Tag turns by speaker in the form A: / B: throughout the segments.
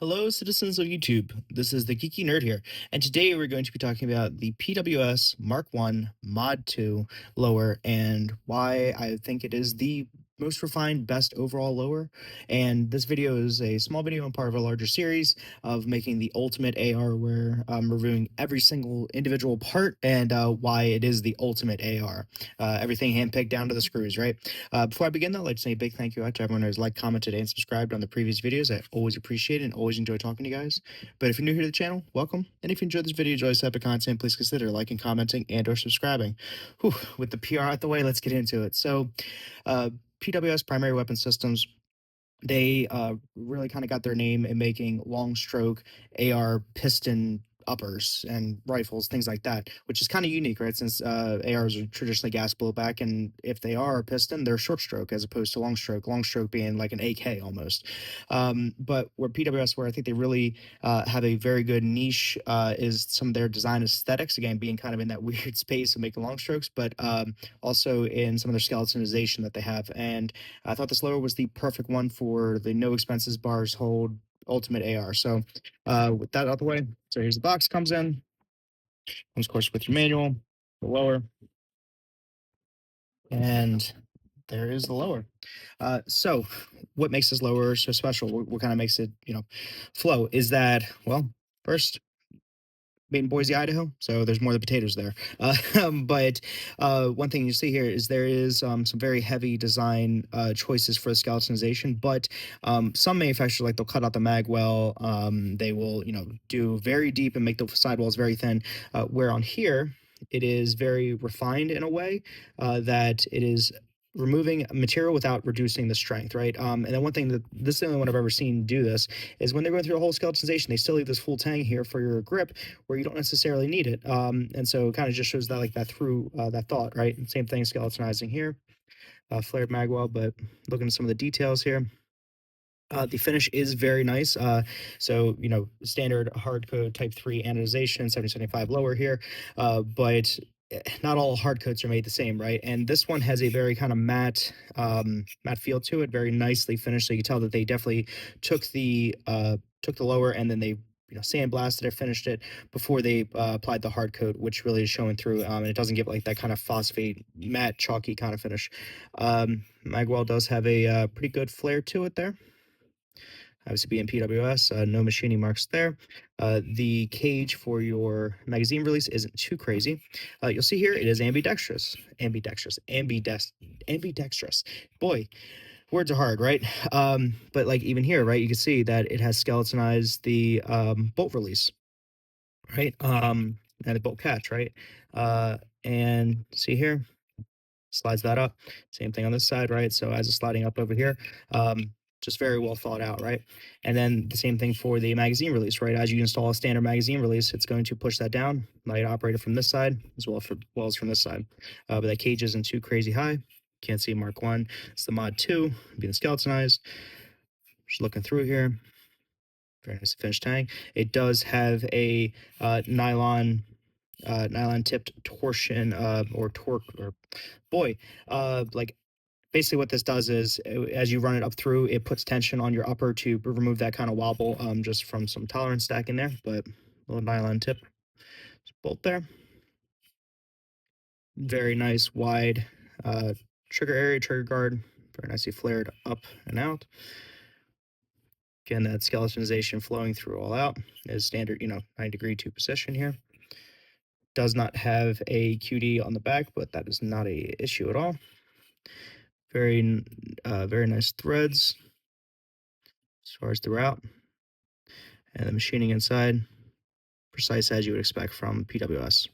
A: Hello, citizens of YouTube. This is the Geeky Nerd here, and today we're going to be talking about the PWS MK1 Mod 2 lower and why I think it is the most refined, best overall lower. And this video is a small video and part of a larger series of making the ultimate AR, where I'm reviewing every single individual part and why it is the ultimate AR. Everything handpicked down to the screws, right? Before I begin, though, I'd like to say a big thank you out to everyone who's liked, commented, and subscribed on the previous videos. I always appreciate it and always enjoy talking to you guys. But if you're new here to the channel, welcome. And if you enjoyed this video, enjoy this type of content, please consider liking, commenting, and or subscribing. Whew, with the PR out the way, let's get into it. So, PWS Primary Weapon Systems, they really kind of got their name in making long stroke AR piston uppers and rifles, things like that, which is kind of unique, right? Since ARs are traditionally gas blowback, and if they are a piston, they're short stroke as opposed to long stroke being like an AK almost. But where PWS, where I think they really have a very good niche, is some of their design aesthetics, again, being kind of in that weird space of making long strokes, but also in some of their skeletonization that they have. And I thought this lower was the perfect one for the no expenses bars hold ultimate AR. So with that out the way, so here's the box comes in. Comes, of course, with your manual, the lower, and there is the lower. So what makes this lower so special? What kind of makes it, flow is that, well, first, made in Boise, Idaho, so there's more than potatoes there. But one thing you see here is there is some very heavy design choices for the skeletonization, but some manufacturers, like, they'll cut out the mag well, they will, do very deep and make the sidewalls very thin, where on here, it is very refined in a way that it is removing material without reducing the strength, right? And then one thing that this is the only one I've ever seen do this is when they're going through a whole skeletonization, they still leave this full tang here for your grip where you don't necessarily need it. And so it kind of just shows that, like, that through that thought, right? And same thing skeletonizing here, flared magwell, but looking at some of the details here. The finish is very nice. So, standard hard code type 3 anodization, 7075 lower here. But not all hard coats are made the same, right? And this one has a very kind of matte feel to it, very nicely finished. So you can tell that they definitely took the lower and then they sandblasted it, finished it before they applied the hard coat, which really is showing through. And it doesn't give like that kind of phosphate, matte, chalky kind of finish. Magwell does have a pretty good flare to it there. Obviously being PWS, no machining marks there. The cage for your magazine release isn't too crazy. You'll see here it is ambidextrous. Ambidextrous. Boy, words are hard, right? But like even here, right, you can see that it has skeletonized the bolt release, right? And the bolt catch, right? And see here, slides that up. Same thing on this side, right? So as it's sliding up over here, just very well thought out, right? And then the same thing for the magazine release, right? As you install a standard magazine release, it's going to push that down, light operated from this side as well as from this side. But that cage isn't too crazy high. Can't see Mark 1. It's the Mod 2 being skeletonized. Just looking through here. Very nice finished tang. It does have a nylon tipped torsion or torque, or boy, like, basically what this does is as you run it up through, it puts tension on your upper to remove that kind of wobble, just from some tolerance stack in there. But little nylon tip bolt there. Very nice wide trigger area, trigger guard, very nicely flared up and out. Again, that skeletonization flowing through all out is standard, 9-degree to position here. Does not have a QD on the back, but that is not a issue at all. Very nice threads as far as throughout. And the machining inside, precise as you would expect from PWS.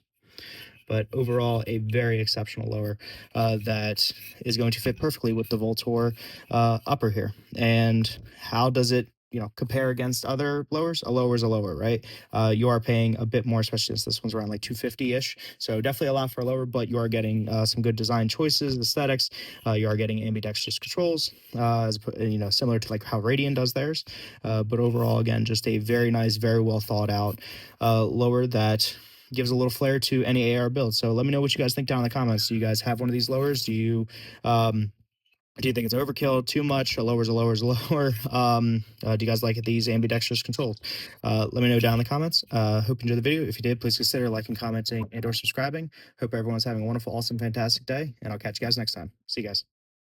A: But overall, a very exceptional lower that is going to fit perfectly with the Voltor upper here. And how does it, compare against other lowers? A lower is a lower, right? You are paying a bit more, especially since this one's around like 250-ish. So definitely a lot for a lower, but you are getting some good design choices, aesthetics. You are getting ambidextrous controls, similar to like how Radian does theirs. But overall, again, just a very nice, very well thought out lower that gives a little flair to any AR build. So let me know what you guys think down in the comments. Do you guys have one of these lowers? Do you Do you think it's overkill, too much, a lower is a lower is a lower? Do you guys like these ambidextrous controls? Let me know down in the comments. Hope you enjoyed the video. If you did, please consider liking, commenting, and or subscribing. Hope everyone's having a wonderful, awesome, fantastic day, and I'll catch you guys next time. See you guys.